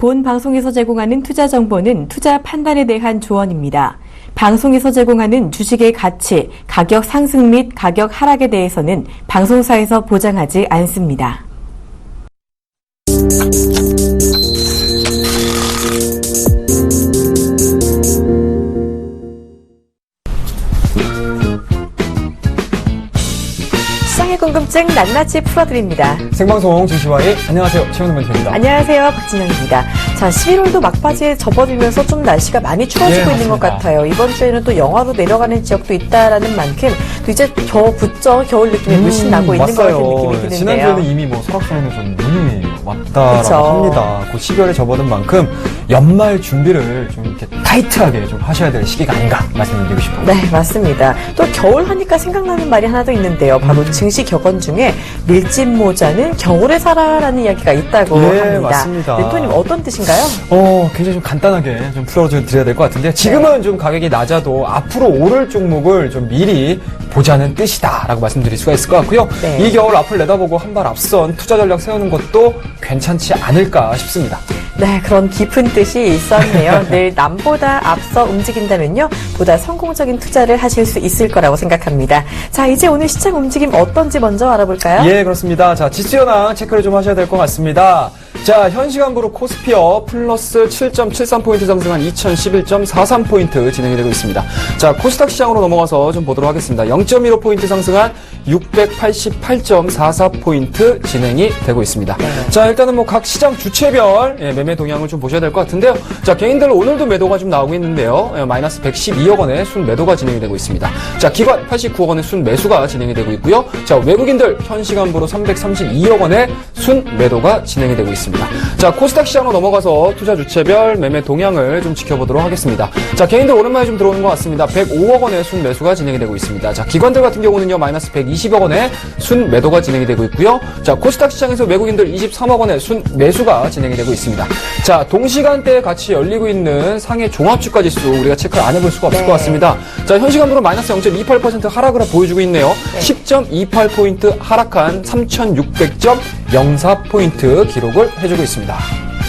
본 방송에서 제공하는 투자 정보는 투자 판단에 대한 조언입니다. 방송에서 제공하는 주식의 가치, 가격 상승 및 가격 하락에 대해서는 방송사에서 보장하지 않습니다. 시장의 궁금증 낱낱이 풀어드립니다. 생방송 증시와의 안녕하세요. 최현우 멘토입니다. 안녕하세요. 박진영입니다. 자, 11월도 막바지에 접어들면서 좀 날씨가 많이 추워지고 있는 것 같아요. 이번 주에는 또 영하로 내려가는 지역도 있다라는 만큼 또 이제 겨울 느낌이 물씬 나고 있는 것 같은 느낌이 드는데요. 지난주에는 이미 뭐 설악산에는 좀 눈이 왔다라고 합니다. 곧 12월에 접어든 만큼 연말 준비를 좀 이렇게 타이트하게 좀 하셔야 될 시기가 아닌가 말씀드리고 싶어요. 네, 맞습니다. 또 겨울 하니까 생각나는 말이 하나 더 있는데요. 바로 증시 격언 중에 밀짚 모자는 겨울에 사라라는 이야기가 있다고 합니다. 맞습니다. 멘토님 어떤 뜻인가요? 굉장히 좀 간단하게 좀 풀어드려야 될 것 같은데 지금은 좀 가격이 낮아도 앞으로 오를 종목을 좀 미리 보자는 뜻이다라고 말씀드릴 수가 있을 것 같고요. 네. 이 겨울 앞을 내다보고 한 발 앞선 투자 전략 세우는 것도 괜찮지 않을까 싶습니다. 네, 그런 깊은 뜻이 있었네요. 늘 남보다 앞서 움직인다면요, 보다 성공적인 투자를 하실 수 있을 거라고 생각합니다. 자, 이제 오늘 시장 움직임 어떤지 먼저 알아볼까요? 예, 그렇습니다. 자, 지수 현황 체크를 좀 하셔야 될 것 같습니다. 자, 현 시간부로 코스피어 플러스 7.73포인트 상승한 2011.43포인트 진행이 되고 있습니다. 자, 코스닥 시장으로 넘어가서 좀 보도록 하겠습니다. 0.15포인트 상승한 688.44포인트 진행이 되고 있습니다. 자, 일단은 뭐 각 시장 주체별 매매 동향을 좀 보셔야 될 것 같은데요. 자, 개인들 오늘도 매도가 좀 나오고 있는데요. 마이너스 112억 원의 순 매도가 진행이 되고 있습니다. 자, 기관 89억 원의 순 매수가 진행이 되고 있고요. 자, 외국인들 현 시간부로 332억 원의 순 매도가 진행이 되고 있습니다. 자, 코스닥 시장으로 넘어가서 투자 주체별 매매 동향을 좀 지켜보도록 하겠습니다. 자, 개인들 오랜만에 좀 들어오는 것 같습니다. 105억 원의 순 매수가 진행이 되고 있습니다. 자, 기관들 같은 경우는요, 마이너스 120억 원의 순 매도가 진행이 되고 있고요. 자, 코스닥 시장에서 외국인들 23억 원의 순 매수가 진행이 되고 있습니다. 자, 동시간대에 같이 열리고 있는 상해 종합주가지수 우리가 체크를 안 해볼 수가 없을 것 같습니다. 자, 현 시간으로 마이너스 0.28% 하락을 보여주고 있네요. 10.28포인트 하락한 3600.04포인트 기록을 해주고 있습니다.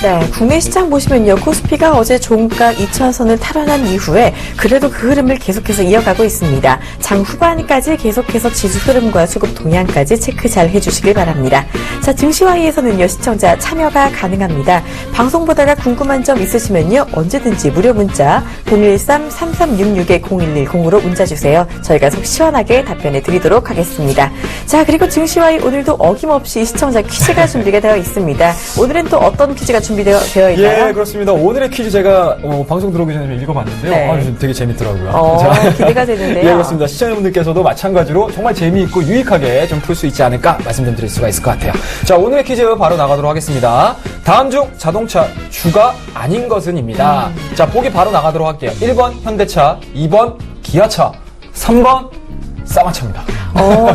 네, 국내 시장 보시면요, 코스피가 어제 종가 2,000선을 탈환한 이후에 그래도 그 흐름을 계속해서 이어가고 있습니다. 장 후반까지 계속해서 지수 흐름과 수급 동향까지 체크 잘 해주시길 바랍니다. 자, 증시와이에서는요, 시청자 참여가 가능합니다. 방송 보다가 궁금한 점 있으시면요, 언제든지 무료 문자 013-3366-0110으로 문자 주세요. 저희가 속 시원하게 답변해 드리도록 하겠습니다. 자, 그리고 증시와이 오늘도 어김없이 시청자 퀴즈가 준비가 되어 있습니다. 오늘은 또 어떤 퀴즈가 준비되어 있나요? 예, 그렇습니다. 오늘의 퀴즈 제가 방송 들어오기 전에 좀 읽어봤는데요. 네. 되게 재밌더라고요. 기대가 되는데요. 예, 그렇습니다. 시청자분들께서도 마찬가지로 정말 재미있고 유익하게 좀 풀 수 있지 않을까 말씀 좀 드릴 수가 있을 것 같아요. 자, 오늘의 퀴즈 바로 나가도록 하겠습니다. 다음 중 자동차 주가 아닌 것은입니다. 자, 보기 바로 나가도록 할게요. 1번 현대차, 2번 기아차, 3번 쌍화차입니다.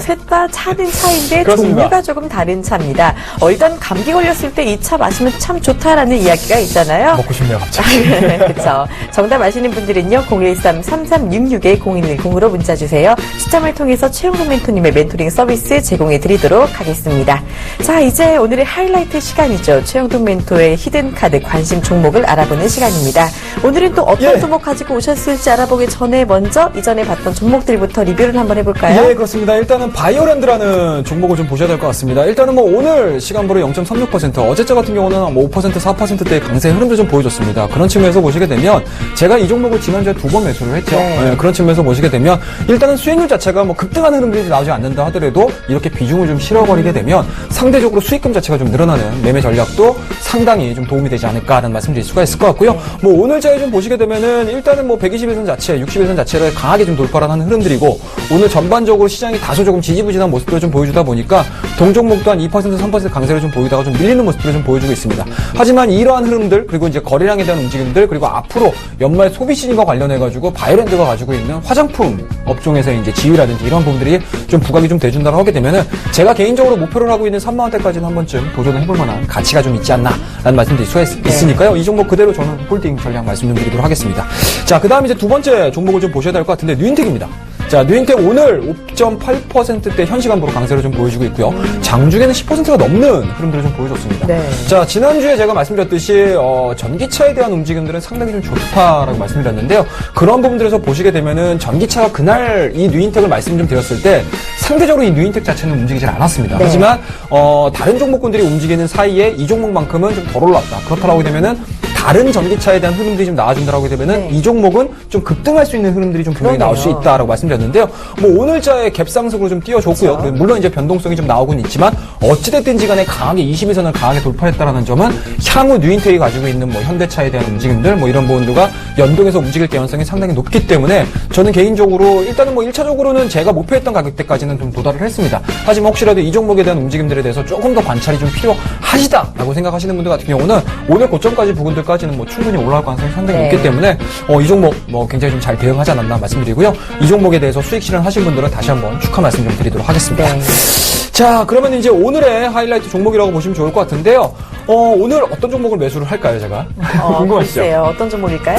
셋 다 차는 차인데 그렇습니다. 종류가 조금 다른 차입니다. 일단 감기 걸렸을 때 이 차 마시면 참 좋다라는 이야기가 있잖아요. 먹고 싶네요, 갑자기. 그렇죠. 정답 아시는 분들은요, 013-3366-0110으로 문자 주세요. 시점을 통해서 최영동 멘토님의 멘토링 서비스 제공해 드리도록 하겠습니다. 자, 이제 오늘의 하이라이트 시간이죠. 최영동 멘토의 히든 카드 관심 종목을 알아보는 시간입니다. 오늘은 또 어떤 종목 가지고 오셨을지 알아보기 전에 먼저 이전에 봤던 종목들부터 리뷰를 한번 해볼까요? 예, 그렇습니다. 일단은 바이오랜드라는 종목을 좀 보셔야 될 것 같습니다. 일단은 뭐 오늘 시간부로 0.36%, 어제자 같은 경우는 뭐 5%, 4%대의 강세 흐름도 좀 보여줬습니다. 그런 측면에서 보시게 되면 제가 이 종목을 지난주에 2번 매수를 했죠. 네. 예, 그런 측면에서 보시게 되면 일단은 수익률 자체가 뭐 급등하는 흐름들이 나오지 않는다 하더라도 이렇게 비중을 좀 실어버리게 되면 상대적으로 수익금 자체가 좀 늘어나는 매매 전략도 상당히 좀 도움이 되지 않을까라는 말씀드릴 수가 있을 것 같고요. 뭐 오늘자에 좀 보시게 되면은 일단은 뭐 121선 자체, 61선 자체를 강하게 좀 돌파를 하는 흐름들이고 오늘 전반적으로 시장이 다소 조금 지지부진한 모습들을 좀 보여주다 보니까 동종목 또한 2%, 3% 강세를 좀 보이다가 좀 밀리는 모습들을 좀 보여주고 있습니다. 하지만 이러한 흐름들 그리고 이제 거래량에 대한 움직임들 그리고 앞으로 연말 소비 시즌과 관련해가지고 바이오랜드가 가지고 있는 화장품 업종에서의 이제 지위라든지 이런 부분들이 좀 부각이 좀 돼준다고 하게 되면은 제가 개인적으로 목표를 하고 있는 3만 원대까지는 한 번쯤 도전을 해볼 만한 가치가 좀 있지 않나라는 말씀드릴 수가 있으니까요. 이 종목 그대로 저는 홀딩 전략 말씀 좀 드리도록 하겠습니다. 자, 그 다음 이제 두 번째 종목을 좀 보셔야 될 것 같은데 뉴인텍입니다. 자, 자, 뉴인텍 오늘 5.8%대 현 시간부로 강세를 좀 보여주고 있고요. 장중에는 10%가 넘는 흐름들을 좀 보여줬습니다. 네. 자, 지난주에 제가 말씀드렸듯이 전기차에 대한 움직임들은 상당히 좀 좋다라고 말씀드렸는데요. 그런 부분들에서 보시게 되면은 전기차가 그날 이 뉴인텍을 말씀 좀 드렸을 때 상대적으로 이 뉴인텍 자체는 움직이질 않았습니다. 네. 하지만 다른 종목군들이 움직이는 사이에 이 종목만큼은 좀 덜 올랐다. 그렇다라고 되면은 다른 전기차에 대한 흐름들이 좀 나와준다라고 되면은 네. 이 종목은 좀 급등할 수 있는 흐름들이 좀 분명히 나올 수 있다라고 말씀드렸는데요. 뭐 오늘자의 갭상승으로 좀 띄워줬고요. 그렇죠. 물론 이제 변동성이 좀 나오곤 있지만 어찌됐든지 간에 강하게 22선을 강하게 돌파했다라는 점은 향후 뉴인텍이 가지고 있는 뭐 현대차에 대한 움직임들 뭐 이런 부분들과 연동해서 움직일 가능성이 상당히 높기 때문에 저는 개인적으로 일단은 뭐 1차적으로는 제가 목표했던 가격대까지는 좀 도달을 했습니다. 하지만 혹시라도 이 종목에 대한 움직임들에 대해서 조금 더 관찰이 좀 필요하시다라고 생각하시는 분들 같은 경우는 오늘 고점까지 부분들까지는 뭐 충분히 올라갈 가능성이 상당히 네. 높기 때문에 이 종목 뭐 굉장히 좀 잘 대응하지 않았나 말씀드리고요. 이 종목에 대해서 수익 실현하신 분들은 다시 한번 축하 말씀 좀 드리도록 하겠습니다. 네. 자, 그러면 이제 오늘의 하이라이트 종목이라고 보시면 좋을 것 같은데요. 오늘 어떤 종목을 매수를 할까요, 제가? 궁금하시죠? 글쎄요. 어떤 종목일까요?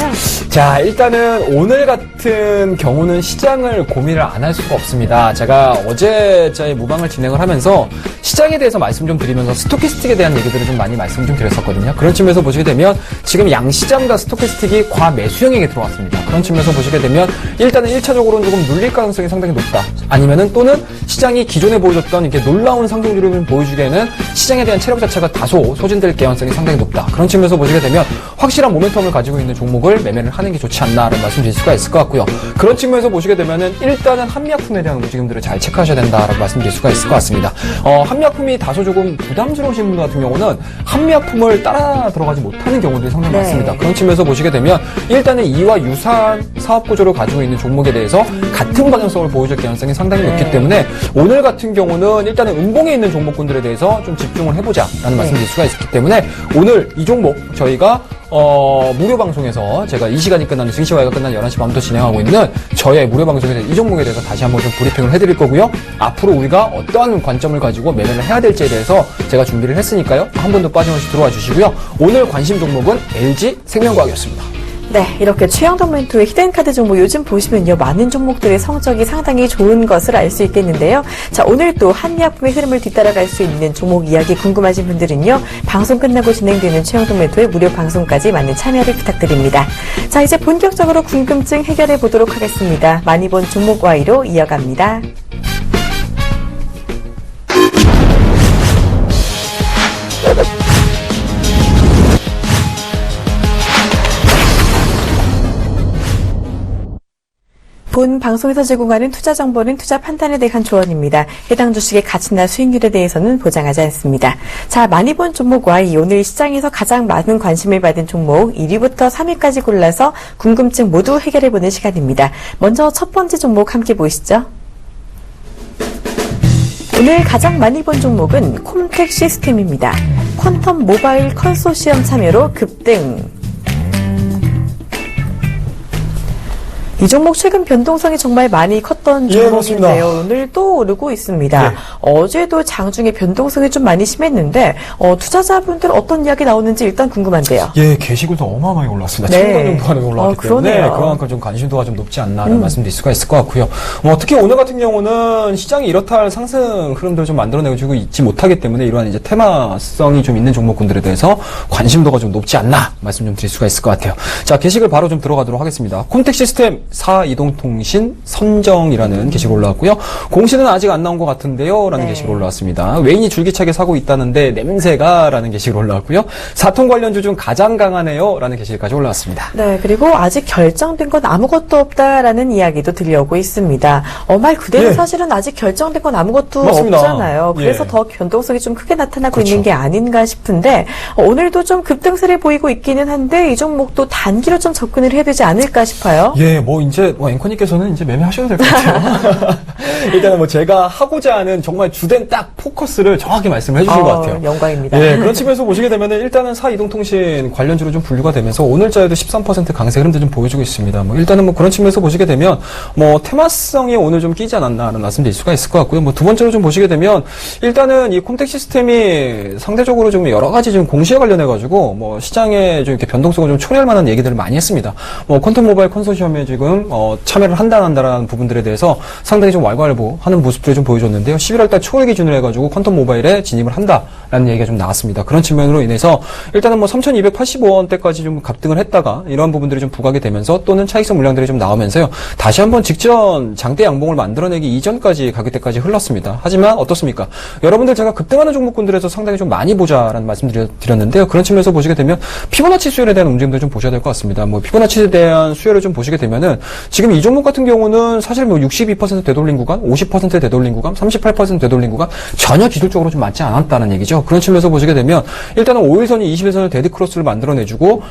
자, 일단은 오늘 같은 경우는 시장을 고민을 안 할 수가 없습니다. 제가 어제자의 무방을 진행을 하면서 시장에 대해서 말씀 좀 드리면서 스토키스틱에 대한 얘기들을 좀 많이 말씀 좀 드렸었거든요. 그런 측면에서 보시게 되면 지금 양시장과 스토키스틱이 과매수 형에게 들어왔습니다. 그런 측면에서 보시게 되면 일단은 1차적으로는 조금 눌릴 가능성이 상당히 높다. 아니면은 또는 시장이 기존에 보여줬던 이렇게 놀라운 상승률을 보여주기에는 시장에 대한 체력 자체가 다소 소진될 가능성이 상당히 높다. 그런 측면에서 보시게 되면 확실한 모멘텀을 가지고 있는 종목을 매매를 하는 게 좋지 않나라는 말씀 드릴 수가 있을 것 같고요. 그런 측면에서 보시게 되면은 일단은 한미약품에 대한 움직임들을 잘 체크하셔야 된다라고 말씀드릴 수가 있을 것 같습니다. 한미약품이 다소 조금 부담스러우신 분 같은 경우는 한미약품을 따라 들어가지 못하는 경우들이 상당히 네. 많습니다. 그런 측면에서 보시게 되면 일단은 이와 유사한 사업 구조를 가지고 있는 종목에 대해서 같은 방향성을 보여줄 가능성이 상당히 높기 때문에 오늘 같은 경우는 일단은 음봉에 있는 종목군들에 대해서 좀 집중을 해보자라는 말씀드릴 수가 있기 때문에 오늘 이 종목 저희가 무료 방송에서 제가 이 시간이 끝나는 증시와가 끝난 11시 반부터 진행하고 있는 저의 무료 방송에서 이 종목에 대해서 다시 한번 좀 브리핑을 해드릴 거고요. 앞으로 우리가 어떠한 관점을 가지고 매매를 해야 될지에 대해서 제가 준비를 했으니까요. 한 번도 빠짐없이 들어와 주시고요. 오늘 관심 종목은 LG생명과학이었습니다. 네, 이렇게 최영덕 멘토의 히든카드 종목 요즘 보시면요. 많은 종목들의 성적이 상당히 좋은 것을 알 수 있겠는데요. 자, 오늘 또 한미약품의 흐름을 뒤따라갈 수 있는 종목 이야기 궁금하신 분들은요. 방송 끝나고 진행되는 최영덕 멘토의 무료 방송까지 많은 참여를 부탁드립니다. 자, 이제 본격적으로 궁금증 해결해 보도록 하겠습니다. 많이 본 종목 와이로 이어갑니다. 본 방송에서 제공하는 투자 정보는 투자 판단에 대한 조언입니다. 해당 주식의 가치나 수익률에 대해서는 보장하지 않습니다. 자, 많이 본 종목 Y 오늘 시장에서 가장 많은 관심을 받은 종목 1위부터 3위까지 골라서 궁금증 모두 해결해보는 시간입니다. 먼저 첫 번째 종목 함께 보시죠. 오늘 가장 많이 본 종목은 콤텍 시스템입니다. 퀀텀 모바일 컨소시엄 참여로 급등. 이 종목 최근 변동성이 정말 많이 컸던 종목인데요. 오늘 또 오르고 있습니다. 네. 어제도 장중에 변동성이 좀 많이 심했는데 투자자분들 어떤 이야기 나오는지 일단 궁금한데요. 예, 게시글도 어마어마하게 올랐습니다. 네. 1000만 정도 반응이 올라왔기 때문에 그러네요. 그만큼 좀 관심도가 좀 높지 않나라는 말씀드릴 수가 있을 것 같고요. 특히 오늘 같은 경우는 시장이 이렇다 할 상승 흐름들을 좀 만들어내고 있지 못하기 때문에 이러한 이제 테마성이 좀 있는 종목군들에 대해서 관심도가 좀 높지 않나 말씀 좀 드릴 수가 있을 것 같아요. 자, 게시글 바로 좀 들어가도록 하겠습니다. 콤텍 시스템 4이동통신 선정이라는 게시글 올라왔고요. 공시는 아직 안 나온 것 같은데요. 라는 네. 게시글 올라왔습니다. 외인이 줄기차게 사고 있다는데 냄새가 라는 게시글 올라왔고요. 사통 관련주 중 가장 강하네요. 라는 게시글까지 올라왔습니다. 네, 그리고 아직 결정된 건 아무것도 없다라는 이야기도 들려오고 있습니다. 말 그대로 예. 사실은 아직 결정된 건 아무것도 맞습니다. 없잖아요. 그래서 예. 더 변동성이 좀 크게 나타나고 그렇죠. 있는 게 아닌가 싶은데 오늘도 좀 급등세를 보이고 있기는 한데 이 종목도 단기로 좀 접근을 해야 되지 않을까 싶어요. 예, 이제 앵커님께서는 이제 매매하셔도 될 것 같아요. 일단은 제가 하고자 하는 정말 주된 딱 포커스를 정확히 말씀을 해주신 것 같아요. 영광입니다. 예, 그런 측면에서 보시게 되면은 일단은 사이동통신 관련주로 좀 분류가 되면서 오늘자에도 13% 강세 흐름도 좀 보여주고 있습니다. 일단은 그런 측면에서 보시게 되면 테마성이 오늘 좀 끼지 않았나라는 말씀드릴 수가 있을 것 같고요. 두 번째로 좀 보시게 되면 일단은 이 콤텍 시스템이 상대적으로 좀 여러 가지 좀 공시에 관련해가지고 시장에 좀 이렇게 변동성을 좀 초래할 만한 얘기들을 많이 했습니다. 퀀텀 모바일 컨소시엄에 지금 지금 참여를 한다 안 한다라는 부분들에 대해서 상당히 좀 왈가왈부하는 모습들을 좀 보여줬는데요. 11월달 초를 기준으로 해가지고 퀀텀 모바일에 진입을 한다라는 얘기가 좀 나왔습니다. 그런 측면으로 인해서 일단은 뭐 3,285원대까지 좀 급등을 했다가 이러한 부분들이 좀 부각이 되면서 또는 차익성 물량들이 좀 나오면서요. 다시 한번 직전 장대 양봉을 만들어내기 이전까지 가격대까지 흘렀습니다. 하지만 어떻습니까? 여러분들 제가 급등하는 종목군들에서 상당히 좀 많이 보자라는 말씀 드렸는데요. 그런 측면에서 보시게 되면 피보나치 수요에 대한 움직임도 좀 보셔야 될 것 같습니다. 뭐 피보나치에 대한 수요를 좀 보시게 되면은 지금 이 종목 같은 경우는 사실 뭐 62% 되돌린 구간, 50% 되돌린 구간, 38% 되돌린 구간 전혀 기술적으로 좀 맞지 않았다는 얘기죠. 그런 측면에서 보시게 되면 일단은 5일선이 21선을 데드 크로스를 만들어내주고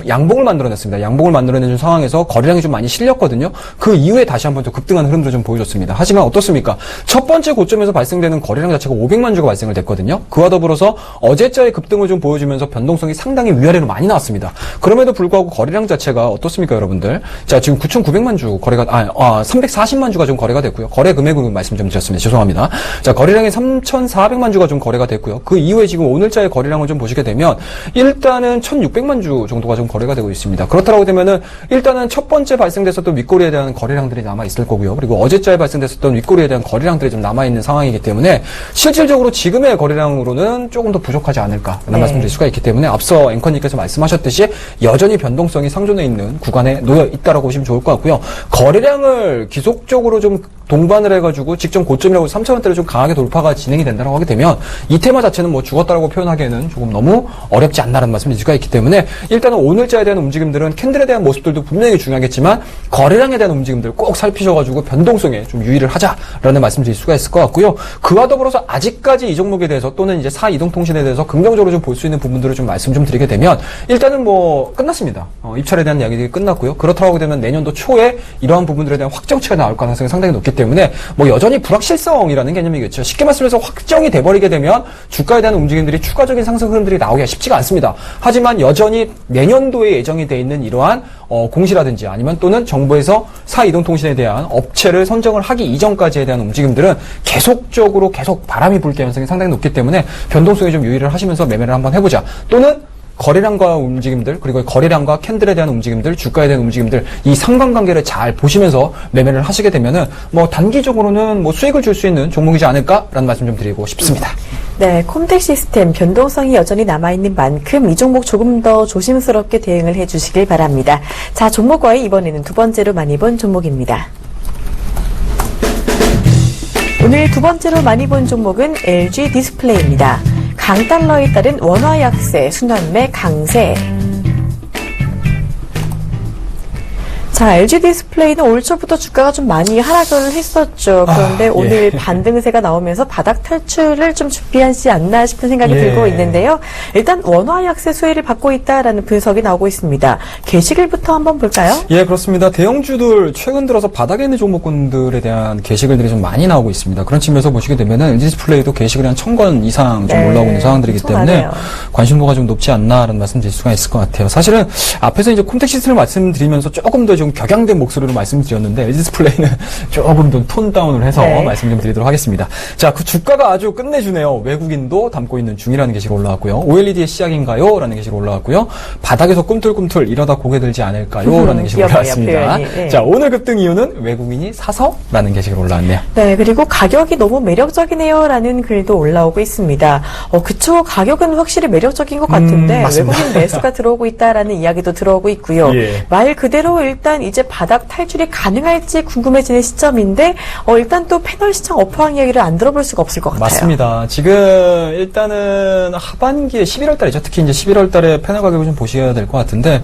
양봉을 만들어냈습니다. 양봉을 만들어내준 상황에서 거래량이 좀 많이 실렸거든요. 그 이후에 다시 한번 또 급등하는 흐름도 좀 보여줬습니다. 하지만 어떻습니까? 첫 번째 고점에서 발생되는 거래량 자체가 500만 주가 발생을 됐거든요. 그와 더불어서 어제자의 급등을 좀 보여주면서 변동성이 상당히 위아래로 많이 나왔습니다. 그럼에도 불구하고 거래량 자체가 어떻습니까, 여러분들? 자, 지금 9,900만 주 거래가 340만 주가 좀 거래가 됐고요. 거래 금액으로 말씀 좀 드렸습니다. 죄송합니다. 자, 거래량이 3,400만 주가 좀 거래가 됐고요. 그 이후에 지금 오늘자의 거래량을 좀 보시게 되면 일단은 1,600만 주 정도가 좀 거래가 되고 있습니다. 그렇다고 되면은 일단은 첫 번째 발생됐었던 윗꼬리에 대한 거래량들이 남아 있을 거고요. 그리고 어제자에 발생됐었던 윗꼬리에 대한 거래량들이 좀 남아 있는 상황이기 때문에 실질적으로 지금의 거래량으로는 조금 더 부족하지 않을까라는 말씀드릴 수가 있기 때문에 앞서 앵커님께서 말씀하셨듯이 여전히 변동성이 상존해 있는 구간에 놓여 있다라고 보시면 좋을 것 같고요. 거래량을 기속적으로 좀 동반을 해가지고 직전 고점이라고 3,000원대를 좀 강하게 돌파가 진행이 된다고 하게 되면 이 테마 자체는 뭐 죽었다라고 표현하기에는 조금 너무 어렵지 않나라는 말씀을 드릴 수가 있기 때문에 일단은 오늘자에 대한 움직임들은 캔들에 대한 모습들도 분명히 중요하겠지만 거래량에 대한 움직임들 꼭 살피셔가지고 변동성에 좀 유의를 하자라는 말씀 드릴 수가 있을 것 같고요. 그와 더불어서 아직까지 이 종목에 대해서 또는 이제 사이동통신에 대해서 긍정적으로 좀 볼 수 있는 부분들을 좀 말씀 좀 드리게 되면 일단은 뭐 끝났습니다. 입찰에 대한 이야기들이 끝났고요. 그렇다고 하게 되면 내년도 초에 이러한 부분들에 대한 확정치가 나올 가능성이 상당히 높기 때문에 뭐 여전히 불확실성이라는 개념이겠죠. 쉽게 말씀해서 확정이 돼버리게 되면 주가에 대한 움직임들이 추가적인 상승 흐름들이 나오기가 쉽지가 않습니다. 하지만 여전히 내년도에 예정이 돼 있는 이러한 공시라든지 아니면 또는 정부에서 사이동통신에 대한 업체를 선정을 하기 이전까지에 대한 움직임들은 계속적으로 계속 바람이 불 가능성이 상당히 높기 때문에 변동성에 좀 유의를 하시면서 매매를 한번 해보자. 또는 거래량과 움직임들, 그리고 거래량과 캔들에 대한 움직임들, 주가에 대한 움직임들, 이 상관관계를 잘 보시면서 매매를 하시게 되면은 뭐 단기적으로는 뭐 수익을 줄 수 있는 종목이지 않을까라는 말씀 좀 드리고 싶습니다. 네, 콤텍 시스템 변동성이 여전히 남아있는 만큼 이 종목 조금 더 조심스럽게 대응을 해주시길 바랍니다. 자, 종목과의 이번에는 두 번째로 많이 본 종목입니다. 오늘 두 번째로 많이 본 종목은 LG 디스플레이입니다. 강달러에 따른 원화 약세, 순환매 강세. 자, LG 디스플레이는 올 초부터 주가가 좀 많이 하락을 했었죠. 그런데 오늘 반등세가 나오면서 바닥 탈출을 좀 준비하지 않나 싶은 생각이 들고 있는데요. 일단 원화 약세 수혜를 받고 있다라는 분석이 나오고 있습니다. 게시글부터 한번 볼까요? 예, 그렇습니다. 대형주들 최근 들어서 바닥에 있는 종목군들에 대한 게시글들이 좀 많이 나오고 있습니다. 그런 측면에서 보시게 되면은 LG 디스플레이도 게시글이 한 1,000건 이상 좀 올라오고 있는 상황들이기 때문에 많아요. 관심도가 좀 높지 않나라는 말씀 드릴 수가 있을 것 같아요. 사실은 앞에서 이제 콤텍 시스템을 말씀드리면서 조금 더 좀 격양된 목소리로 말씀드렸는데 LG 디스플레이는 조금 더 톤 다운을 해서 말씀 좀 드리도록 하겠습니다. 자, 그 주가가 아주 끝내주네요. 외국인도 담고 있는 중이라는 게시가 올라왔고요. OLED의 시작인가요? 라는 게시가 올라왔고요. 바닥에서 꿈틀꿈틀 이러다 고개 들지 않을까요? 라는 게시가 올라왔습니다. 자, 오늘 급등 이유는 외국인이 사서? 라는 게시가 올라왔네요. 네, 그리고 가격이 너무 매력적이네요. 라는 글도 올라오고 있습니다. 그쵸. 가격은 확실히 매력적인 것 같은데 외국인 매수가 들어오고 있다라는 이야기도 들어오고 있고요. 말 그대로 일단 이제 바닥 탈출이 가능할지 궁금해지는 시점인데 일단 또 패널 시장 업황 이야기를 안 들어볼 수가 없을 것 같아요. 맞습니다. 지금 일단은 하반기에 11월 달이죠. 특히 이제 11월 달에 패널 가격을 좀 보셔야 될 것 같은데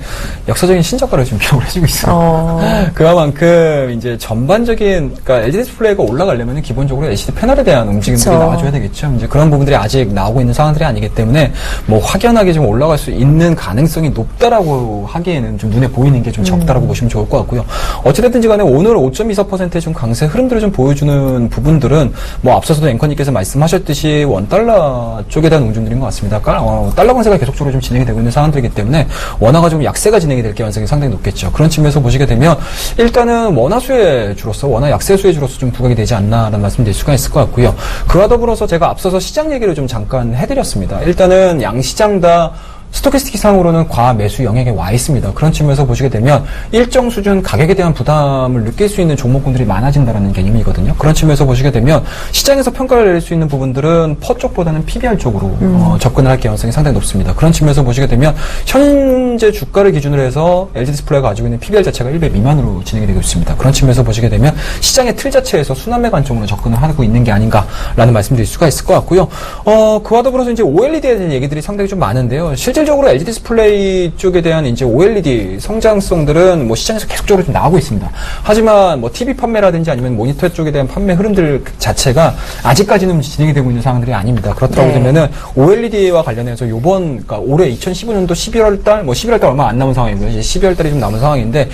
역사적인 신저가를 좀 기록을 해주고 있어요. 그만큼 이제 전반적인 그러니까 LG 디스플레이가 올라가려면 기본적으로 LCD 패널에 대한 움직임들이 나와줘야 되겠죠. 이제 그런 부분들이 아직 나오고 있는 상황들이 아니기 때문에 뭐 확연하게 좀 올라갈 수 있는 가능성이 높다라고 하기에는 좀 눈에 보이는 게 좀 적다라고 보시면 좋을 것 같고요. 어찌됐든지 간에 오늘 5.24%의 좀 강세 흐름들을 좀 보여주는 부분들은 뭐 앞서서도 앵커님께서 말씀하셨듯이 원달러 쪽에 대한 움직임들인 것 같습니다. 달러 강세가 계속적으로 좀 진행이 되고 있는 상황들이기 때문에 원화가 좀 약세가 진행이 될 가능성이 상당히 높겠죠. 그런 측면에서 보시게 되면 일단은 원화 수혜주로서 원화 약세 수혜주로서 좀 부각이 되지 않나라는 말씀드릴 수가 있을 것 같고요. 그와 더불어서 제가 앞서서 시장 얘기를 좀 잠깐 해드렸습니다. 일단은 양시장 다 스토캐스틱 상으로는 과매수 영역에 와 있습니다. 그런 측면에서 보시게 되면 일정 수준 가격에 대한 부담을 느낄 수 있는 종목군들이 많아진다는 개념이거든요. 그런 측면에서 보시게 되면 시장에서 평가를 내릴 수 있는 부분들은 퍼 쪽보다는 PBR 쪽으로 접근을 할 가능성이 상당히 높습니다. 그런 측면에서 보시게 되면 현재 주가를 기준으로 해서 LG 디스플레이가 가지고 있는 PBR 자체가 1배 미만으로 진행이 되고 있습니다. 그런 측면에서 보시게 되면 시장의 틀 자체에서 순환매 관점으로 접근을 하고 있는 게 아닌가라는 말씀드릴 수가 있을 것 같고요. 그와 더불어서 이제 OLED에 대한 얘기들이 상당히 좀 많은데요. 실질적으로 LG 디스플레이 쪽에 대한 이제 OLED 성장성들은 뭐 시장에서 계속적으로 좀 나오고 있습니다. 하지만 뭐 TV 판매라든지 아니면 모니터 쪽에 대한 판매 흐름들 자체가 아직까지는 진행이 되고 있는 상황들이 아닙니다. 그렇다고 되면은 OLED와 관련해서 그러니까 올해 2015년도 11월달, 뭐 11월달 얼마 안 남은 상황이고요. 이제 12월달이 좀 남은 상황인데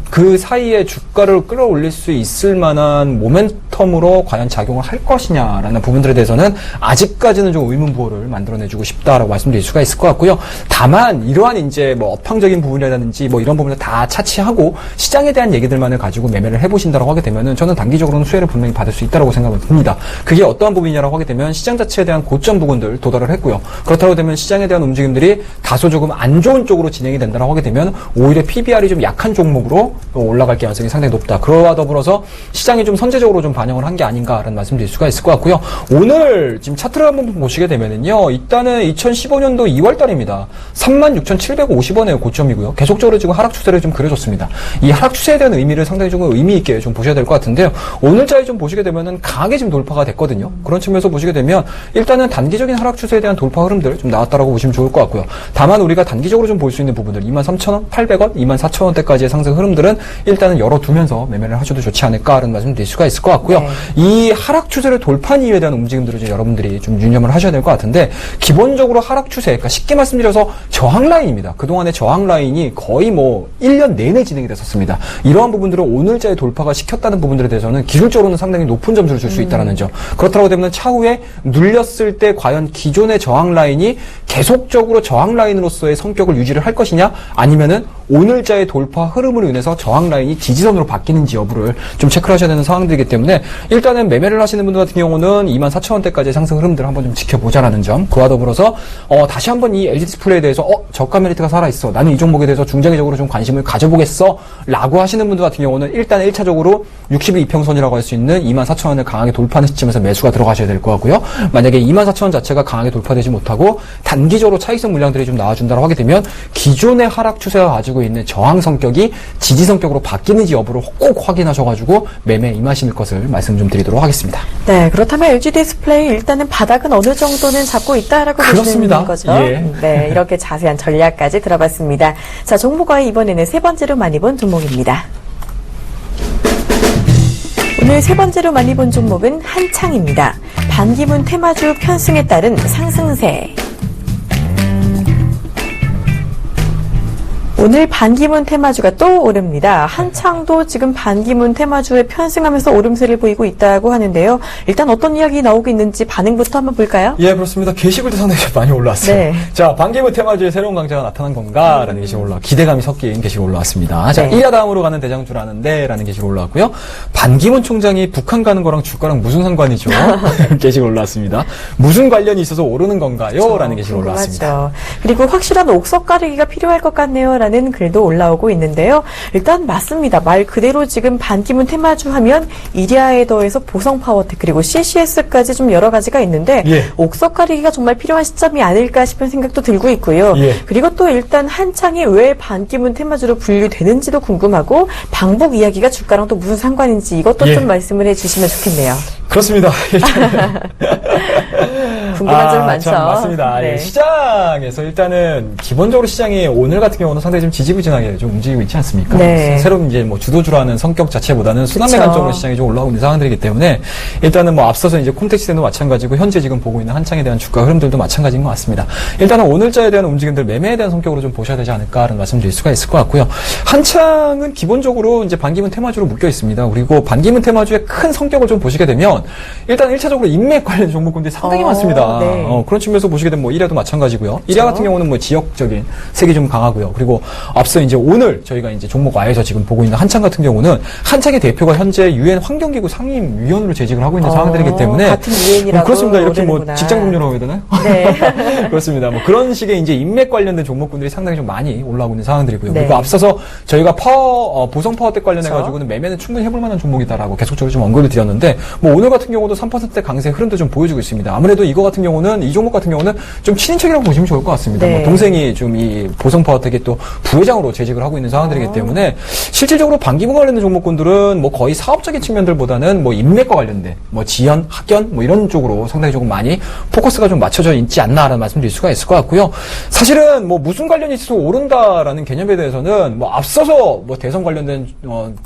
그 사이에 주가를 끌어올릴 수 있을 만한 모멘텀으로 과연 작용을 할 것이냐라는 부분들에 대해서는 아직까지는 좀 의문부호를 만들어내주고 싶다라고 말씀드릴 수가 있을 것 같고요. 다만 이러한 이제 뭐 업황적인 부분이라든지 뭐 이런 부분을 다 차치하고 시장에 대한 얘기들만을 가지고 매매를 해보신다라고 하게 되면은 저는 단기적으로는 수혜를 분명히 받을 수 있다라고 생각을 듭니다. 그게 어떠한 부분이냐라고 하게 되면 시장 자체에 대한 고점 부분들 도달을 했고요. 그렇다고 되면 시장에 대한 움직임들이 다소 조금 안 좋은 쪽으로 진행이 된다라고 하게 되면 오히려 PBR이 좀 약한 종목으로 올라갈 가능성이 상당히 높다. 그러와 더불어서 시장이 좀 선제적으로 좀 반영을 한 게 아닌가라는 말씀드릴 수가 있을 것 같고요. 오늘 지금 차트를 한번 보시게 되면은요. 일단은 2015년도 2월 달입니다. 36,750원의 고점이고요. 계속적으로 지금 하락 추세를 좀 그려줬습니다. 이 하락 추세에 대한 의미를 상당히 좀 의미 있게 좀 보셔야 될 것 같은데요. 오늘자에 좀 보시게 되면은 강하게 지금 돌파가 됐거든요. 그런 측면에서 보시게 되면 일단은 단기적인 하락 추세에 대한 돌파 흐름들 좀 나왔다라고 보시면 좋을 것 같고요. 다만 우리가 단기적으로 좀 볼 수 있는 부분들 23,000원, 800원, 24,000원대까지의 상승 흐름들은 일단은 열어두면서 매매를 하셔도 좋지 않을까라는 말씀 드릴 수가 있을 것 같고요. 이 하락 추세를 돌파한 이유에 대한 움직임들을 좀 여러분들이 좀 유념을 하셔야 될 것 같은데 기본적으로 하락 추세, 그러니까 쉽게 말씀드려서 저항 라인입니다. 그동안의 저항 라인이 거의 뭐 1년 내내 진행이 됐었습니다. 이러한 부분들을 오늘자에 돌파가 시켰다는 부분들에 대해서는 기술적으로는 상당히 높은 점수를 줄 수 있다는 점. 그렇다고 되면 차후에 눌렸을 때 과연 기존의 저항 라인이 계속적으로 저항 라인으로서의 성격을 유지를 할 것이냐 아니면은 오늘자의 돌파 흐름으로 인해서 저항 라인이 지지선으로 바뀌는지 여부를 좀 체크를 하셔야 되는 상황들이기 때문에 일단은 매매를 하시는 분들 같은 경우는 24,000원대까지의 상승 흐름들을 한번 좀 지켜보자라는 점. 그와 더불어서 다시 한번 이 LG 디스플레이에 대해서 저가 메리트가 살아있어. 나는 이 종목에 대해서 중장기적으로 좀 관심을 가져보겠어. 라고 하시는 분들 같은 경우는 일단 1차적으로 60일 이평선이라고 할 수 있는 24,000원을 강하게 돌파하는 시점에서 매수가 들어가셔야 될 것 같고요. 만약에 24,000원 자체가 강하게 돌파되지 못하고 단기적으로 차익성 물량들이 좀 나와준다고 하게 되면 기존의 하락 추세가 가지고 있는 저항 성격이 지지 성격으로 바뀌는지 여부를 꼭 확인하셔가지고 매매 임하실 것을 말씀 좀 드리도록 하겠습니다. 네, 그렇다면 LG 디스플레이 일단은 바닥은 어느 정도는 잡고 있다라고 보시는 거죠? 예. 네, 이렇게 자세한 전략까지 들어봤습니다. 자, 종목과의 이번에는 세 번째로 많이 본 종목입니다. 오늘 세 번째로 많이 본 종목은 한창입니다. 반기문 테마주 편승에 따른 상승세. 오늘 반기문 테마주가 또 오릅니다. 한창도 지금 반기문 테마주에 편승하면서 오름세를 보이고 있다고 하는데요. 일단 어떤 이야기 나오고 있는지 반응부터 한번 볼까요? 예, 그렇습니다. 게시글도 상당히 많이 올라왔어요. 네. 자, 반기문 테마주의 새로운 강자가 나타난 건가? 라는 게시글 기대감이 섞인 게시글 올라왔습니다. 자, 네. 1야당으로 가는 대장주라는데? 라는 게시글 올라왔고요. 반기문 총장이 북한 가는 거랑 주가랑 무슨 상관이죠? 게시글 올라왔습니다. 무슨 관련이 있어서 오르는 건가요? 라는 게시글 올라왔습니다. 그리고 확실한 옥석 가르기가 필요할 것 같네요. 라는 글도 올라오고 있는데요. 일단 맞습니다. 말 그대로 지금 반기문 테마주 하면 이리아에 더해서 보성 파워텍 그리고 CCS까지 좀 여러 가지가 있는데 예. 옥석 가리기가 정말 필요한 시점이 아닐까 싶은 생각도 들고 있고요. 예. 그리고 또 일단 한창이 왜 반기문 테마주로 분류되는지도 궁금하고 방북 이야기가 주가랑 또 무슨 상관인지 이것도 예. 좀 말씀을 해주시면 좋겠네요. 그렇습니다. 궁금한 점 많죠. 참 맞습니다. 네. 예, 시장에서 일단은 기본적으로 시장이 오늘 같은 경우는 상당히 좀 지지부진하게 좀 움직이고 있지 않습니까? 네. 새로운 이제 뭐 주도주라는 성격 자체보다는 순환매 그쵸. 관점으로 시장이 좀 올라오고 있는 상황들이기 때문에 일단은 뭐 앞서서 이제 콤텍스도 마찬가지고 현재 지금 보고 있는 한창에 대한 주가 흐름들도 마찬가지인 것 같습니다. 일단은 오늘자에 대한 움직임들 매매에 대한 성격으로 좀 보셔야 되지 않을까라는 말씀드릴 수가 있을 것 같고요. 한창은 기본적으로 이제 반기문 테마주로 묶여 있습니다. 그리고 반기문 테마주의 큰 성격을 좀 보시게 되면 일단 1차적으로 인맥 관련 종목군들이 상당히 많습니다. 그렇습니다. 네. 그런 측면에서 보시게 되면 뭐 1야도 마찬가지고요. 1야 같은 경우는 뭐 지역적인 색이 좀 강하고요. 그리고 앞서 이제 오늘 저희가 이제 종목 Y에서 지금 보고 있는 한창 같은 경우는 한창의 대표가 현재 유엔 환경기구 상임위원으로 재직을 하고 있는 상황들이기 때문에 같은 유엔이라고 그렇습니다. 이렇게 뭐 오르는구나. 직장 동료라고 해야 되나요? 네. 그렇습니다. 뭐 그런 식의 이제 인맥 관련된 종목군들이 상당히 좀 많이 올라오고 있는 상황들이고요. 네. 그리고 앞서서 저희가 보성 파워텍 관련해 가지고는 매매는 충분히 해볼 만한 종목이다라고 계속적으로 좀 언급을 드렸는데 뭐 오늘 같은 경우도 3%대 강세 흐름도 좀 보여주고 있습니다. 아무래도 이 종목 같은 경우는 좀 친인척이라고 보시면 좋을 것 같습니다. 네. 뭐 동생이 좀 이 보성 파워텍의 또 부회장으로 재직을 하고 있는 상황들이기 때문에 실질적으로 반기문 관련된 종목군들은 뭐 거의 사업적인 측면들보다는 뭐 인맥과 관련된 뭐 지연, 학연 뭐 이런 쪽으로 상당히 조금 많이 포커스가 좀 맞춰져 있지 않나라는 말씀드릴 수가 있을 것 같고요. 사실은 뭐 무슨 관련이 있어서 오른다라는 개념에 대해서는 뭐 앞서서 뭐 대선 관련된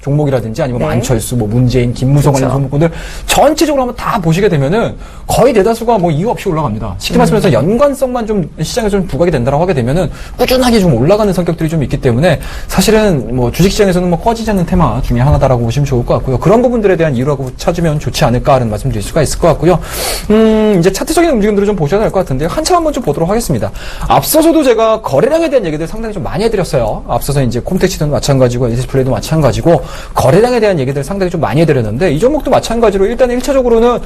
종목이라든지 아니면 네. 안철수, 뭐 문재인, 김무성 그렇죠. 관련 종목군들 전체적으로 한번 다 보시게 되면은 거의 대다수가 뭐 이유 없이 올라갑니다. 쉽게 말씀해서 연관성만 좀 시장에 좀 부각이 된다라고 하게 되면은 꾸준하게 좀 올라가는 성격들이 좀 있기 때문에 사실은 뭐 주식시장에서는 뭐 꺼지지 않는 테마 중에 하나다라고 보시면 좋을 것 같고요. 그런 부분들에 대한 이유라고 찾으면 좋지 않을까 하는 말씀 드릴 수가 있을 것 같고요. 이제 차트적인 움직임들을 좀 보셔야 될 것 같은데 한참 한번 좀 보도록 하겠습니다. 앞서서도 제가 거래량에 대한 얘기들 상당히 좀 많이 해드렸어요. 앞서서 이제 콤텍시도 마찬가지고 디스플레이도 마찬가지고 거래량에 대한 얘기들 상당히 좀 많이 해드렸는데 이 종목도 마찬가지로 일단 1차적으로는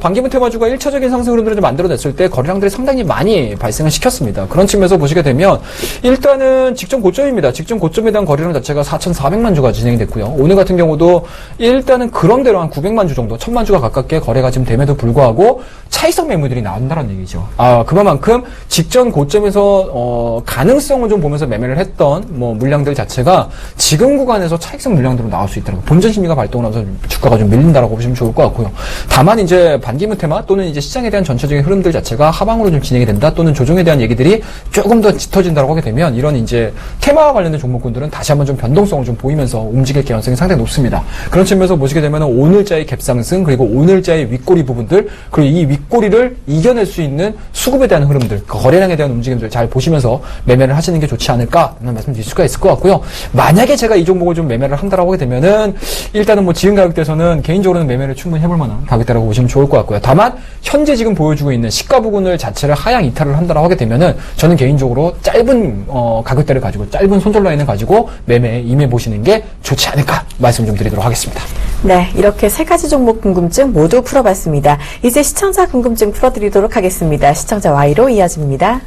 반기문 테마주가 1차적인 상승 흐름들을 좀 만들어냈을 때 거래량들이 상당히 많이 발생을 시켰습니다. 그런 측면에서 보시게 되면 일단은 직전 고점입니다. 직전 고점에 대한 거래량 자체가 4,400만 주가 진행이 됐고요. 오늘 같은 경우도 일단은 그런대로 한 900만 주 정도, 1000만 주가 가깝게 거래가 지금 됨에도 불구하고 차익성 매물들이 나온다는 얘기죠. 그만큼 직전 고점에서 가능성을 좀 보면서 매매를 했던 뭐 물량들 자체가 지금 구간에서 차익성 물량들로 나올 수 있더라고요. 본전 심리가 발동을 하면서 주가가 좀 밀린다라고 보시면 좋을 것 같고요. 다만 이제 반기문 테마 또는 이제 시장에 대한 전체적인 흐름들 자체가 하방으로 좀 진행이 된다 또는 조정에 대한 얘기들이 조금 더 짙어진다라고 하게 되면 이런 이제 테마와 관련된 종목군들은 다시 한번 좀 변동성을 좀 보이면서 움직일 개연성이 상당히 높습니다. 그런 측면에서 보시게 되면 오늘자의 갭상승 그리고 오늘자의 윗꼬리 부분들 그리고 이 윗꼬리를 이겨낼 수 있는 수급에 대한 흐름들 거래량에 대한 움직임들 잘 보시면서 매매를 하시는 게 좋지 않을까라는 말씀 드릴 수가 있을 것 같고요. 만약에 제가 이 종목을 좀 매매를 한다라고 하게 되면은 일단은 뭐 지금 가격대에서는 개인적으로는 매매를 충분히 해볼 만한 가격대라고 보시면 좋을 것 같고요. 다만 현재 지금 보여주고 있는 시가 부분을 자체를 하향 이탈을 한다라고 하게 되면은 저는 개인적으로 짧은 가격대를 가지고 짧은 손절 라인을 가지고 매매에 임해 보시는 게 좋지 않을까 말씀 좀 드리도록 하겠습니다. 네, 이렇게 세 가지 종목 궁금증 모두 풀어봤습니다. 이제 시청자 궁금증 풀어드리도록 하겠습니다. 시청자 Y로 이어집니다.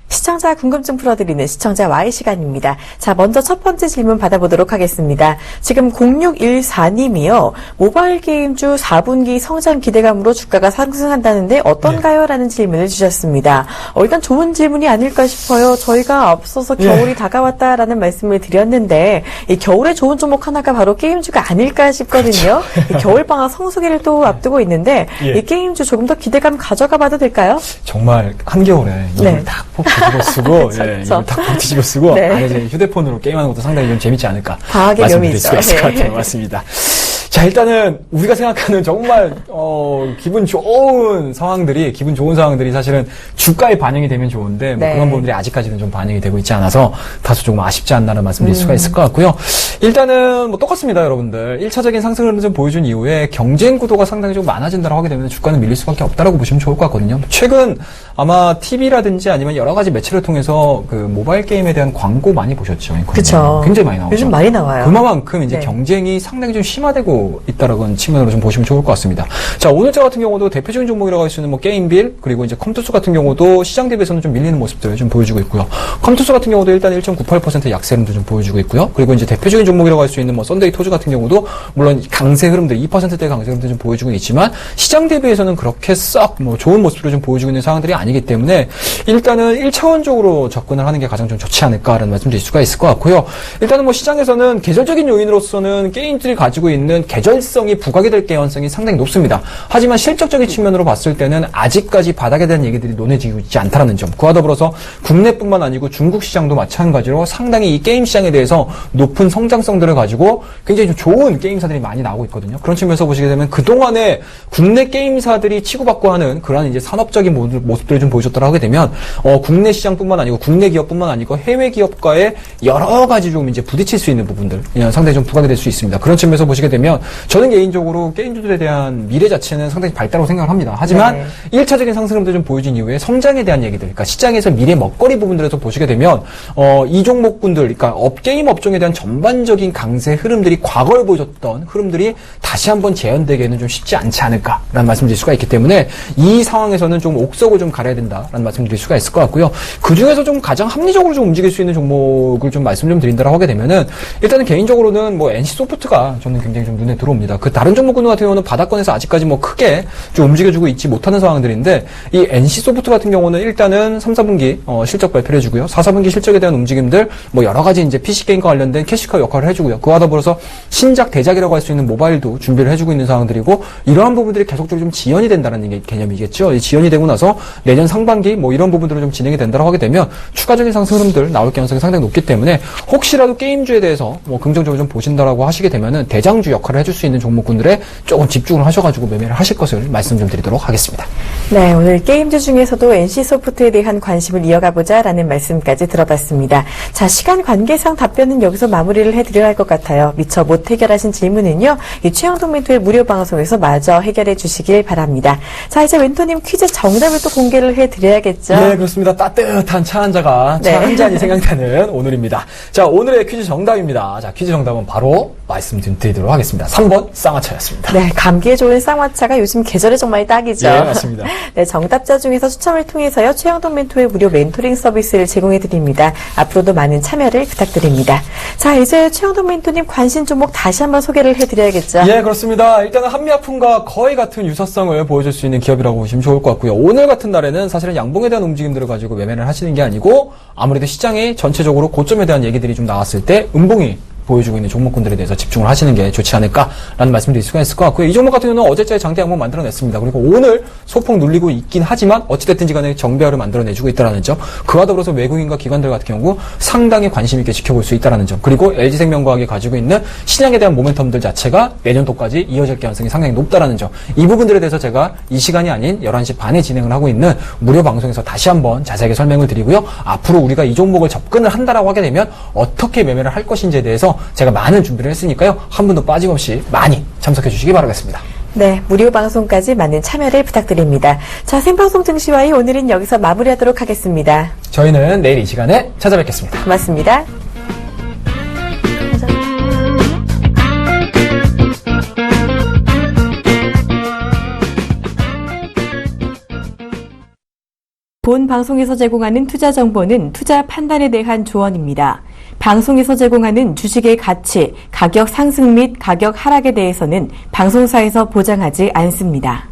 시청자 궁금증 풀어드리는 시청자 Y 시간입니다. 자, 먼저 첫 번째 질문 받아보도록 하겠습니다. 지금 0614님이요. 모바일 게임주 4분기 성장 기대감으로 주가가 상승한다는데 어떤가요? 라는 질문을 주셨습니다. 일단 좋은 질문이 아닐까 싶어요. 저희가 앞서서 겨울이 다가왔다라는 말씀을 드렸는데 이 겨울에 좋은 종목 하나가 바로 게임주가 아닐까 싶거든요. 이 겨울방학 성수기를 또 앞두고 있는데 이 게임주 조금 더 기대감 가져가 봐도 될까요? 정말 한겨울에 이걸 탁 뒤집어 쓰고 이걸 탁 뒤집어 쓰고 안에 이제 휴대폰으로 게임하는 것도 상당히 좀 재밌지 않을까 과학의 말씀드릴 묘미죠. 수가 있을 것 같아요. 맞습니다. 자, 일단은 우리가 생각하는 정말 기분 좋은 상황들이 사실은 주가에 반영이 되면 좋은데 뭐 그런 부분들이 아직까지는 좀 반영이 되고 있지 않아서 다소 조금 아쉽지 않나라는 말씀드릴 수가 있을 것 같고요. 일단은 뭐 똑같습니다, 여러분들. 1차적인 상승을 좀 보여준 이후에 경쟁 구도가 상당히 좀 많아진다고 하게 되면 주가는 밀릴 수밖에 없다라고 보시면 좋을 것 같거든요. 최근 아마 TV라든지 아니면 여러 가지 매체를 통해서 그 모바일 게임에 대한 광고 많이 보셨죠? 그렇죠. 굉장히 많이 나오죠. 요즘 많이 나와요. 그만큼 이제 경쟁이 상당히 좀 심화되고 있다라는 측면으로 좀 보시면 좋을 것 같습니다. 자, 오늘자 같은 경우도 대표적인 종목이라고 할 수 있는 뭐 게임빌 그리고 이제 컴투스 같은 경우도 시장 대비해서는 좀 밀리는 모습들을 좀 보여주고 있고요. 컴투스 같은 경우도 일단 1.98% 약세 흐름도 좀 보여주고 있고요. 그리고 이제 대표적인 종목이라고 할 수 있는 뭐 썬데이 토즈 같은 경우도 물론 강세 흐름들 2%대 강세 흐름도 좀 보여주고 있지만 시장 대비해서는 그렇게 썩 뭐 좋은 모습들을 좀 보여주고 있는 상황들이 아니기 때문에 일단은 1차원적으로 접근을 하는 게 가장 좀 좋지 않을까라는 말씀 드릴 수가 있을 것 같고요. 일단은 뭐 시장에서는 계절적인 요인으로서는 게임들이 가지고 있는 계절성이 부각이 될 개연성이 상당히 높습니다. 하지만 실적적인 측면으로 봤을 때는 아직까지 바닥에 대한 얘기들이 논해지고 있지 않다는 점. 그와 더불어서 국내뿐만 아니고 중국 시장도 마찬가지로 상당히 이 게임 시장에 대해서 높은 성장성들을 가지고 굉장히 좀 좋은 게임사들이 많이 나오고 있거든요. 그런 측면에서 보시게 되면 그동안에 국내 게임사들이 치고받고 하는 그러한 이제 산업적인 모습들을 좀 보여줬다고 하게 되면 국내 시장뿐만 아니고 국내 기업뿐만 아니고 해외 기업과의 여러 가지 좀 이제 부딪힐 수 있는 부분들 상당히 좀 부각이 될 수 있습니다. 그런 측면에서 보시게 되면 저는 개인적으로 게임주들에 대한 미래 자체는 상당히 밝다고 생각을 합니다. 하지만 1차적인 상승률도 좀 보여준 이후에 성장에 대한 얘기들, 그러니까 시장에서 미래 먹거리 부분들에서 보시게 되면 이 종목군들, 그러니까 게임 업종에 대한 전반적인 강세 흐름들이 과거에 보여줬던 흐름들이 다시 한번 재현되기에는 좀 쉽지 않지 않을까라는 말씀드릴 수가 있기 때문에 이 상황에서는 좀 옥석을 좀 가려야 된다라는 말씀드릴 수가 있을 것 같고요. 그 중에서 좀 가장 합리적으로 좀 움직일 수 있는 종목을 좀 말씀 좀 드린다고 하게 되면은 일단은 개인적으로는 뭐 NC소프트가 저는 굉장히 좀 눈에 들어옵니다. 그 다른 종목군들 같은 경우는 바닥권에서 아직까지 뭐 크게 좀 움직여주고 있지 못하는 상황들인데 이 NC소프트 같은 경우는 일단은 3, 4분기 실적 발표를 해주고요. 4, 4분기 실적에 대한 움직임들 뭐 여러 가지 이제 PC 게임과 관련된 캐시커 역할을 해주고요. 그와 더불어서 신작 대작이라고 할 수 있는 모바일도 준비를 해주고 있는 상황들이고 이러한 부분들이 계속적으로 좀 지연이 된다는 개념이겠죠. 이 지연이 되고 나서 내년 상반기 뭐 이런 부분들은 좀 진행이 된다고 하게 되면 추가적인 상승 흐름들 나올 가능성이 상당히 높기 때문에 혹시라도 게임주에 대해서 뭐 긍정적으로 좀 보신다라고 하시게 되면은 대장주 역할을 해줄 수 있는 종목군들에 조금 집중을 하셔가지고 매매를 하실 것을 말씀 좀 드리도록 하겠습니다. 네, 오늘 게임주 중에서도 NC소프트에 대한 관심을 이어가보자라는 말씀까지 들어봤습니다. 자, 시간 관계상 답변은 여기서 마무리를 해드려야 할 것 같아요. 미처 못 해결하신 질문은요, 이 최영동 멘토의 무료 방송에서 마저 해결해 주시길 바랍니다. 자, 이제 멘토님 퀴즈 정답을 또 공개를 해드려야겠죠? 네, 그렇습니다. 따뜻한 차 한 잔가, 차 한 잔이 생각나는 오늘입니다. 자, 오늘의 퀴즈 정답입니다. 자, 퀴즈 정답은 바로 말씀드리도록 하겠습니다. 3번 쌍화차였습니다. 네, 감기에 좋은 쌍화차가 요즘 계절에 정말 딱이죠. 네, 맞습니다. 네, 정답자 중에서 추첨을 통해서요, 최영동 멘토의 무료 멘토링 서비스를 제공해 드립니다. 앞으로도 많은 참여를 부탁드립니다. 자, 이제 최영동 멘토님 관심 종목 다시 한번 소개를 해드려야겠죠? 예, 그렇습니다. 일단은 한미아품과 거의 같은 유사성을 보여줄 수 있는 기업이라고 보시면 좋을 것 같고요. 오늘 같은 날에는 사실은 양봉에 대한 움직임들을 가지고 매매를 하시는 게 아니고 아무래도 시장이 전체적으로 고점에 대한 얘기들이 좀 나왔을 때 음봉이 보여주고 있는 종목군들에 대해서 집중을 하시는 게 좋지 않을까라는 말씀드릴 수가 있을 것 같고요. 이 종목 같은 경우는 어제자에 장대 양봉 만들어냈습니다. 그리고 오늘 소폭 눌리고 있긴 하지만 어찌됐든지 간에 정배열을 만들어내주고 있다는 점, 그와 더불어서 외국인과 기관들 같은 경우 상당히 관심 있게 지켜볼 수 있다는 점, 그리고 LG생명과학이 가지고 있는 신약에 대한 모멘텀들 자체가 내년도까지 이어질 가능성이 상당히 높다는 점, 이 부분들에 대해서 제가 이 시간이 아닌 11시 반에 진행을 하고 있는 무료 방송에서 다시 한번 자세하게 설명을 드리고요. 앞으로 우리가 이 종목을 접근을 한다라고 하게 되면 어떻게 매매를 할 것인지에 대해서 제가 많은 준비를 했으니까요. 한 분도 빠짐없이 많이 참석해 주시기 바라겠습니다. 네, 무료 방송까지 많은 참여를 부탁드립니다. 자, 생방송 증시와의 오늘은 여기서 마무리하도록 하겠습니다. 저희는 내일 이 시간에 찾아뵙겠습니다. 고맙습니다. 본 방송에서 제공하는 투자 정보는 투자 판단에 대한 조언입니다. 방송에서 제공하는 주식의 가치, 가격 상승 및 가격 하락에 대해서는 방송사에서 보장하지 않습니다.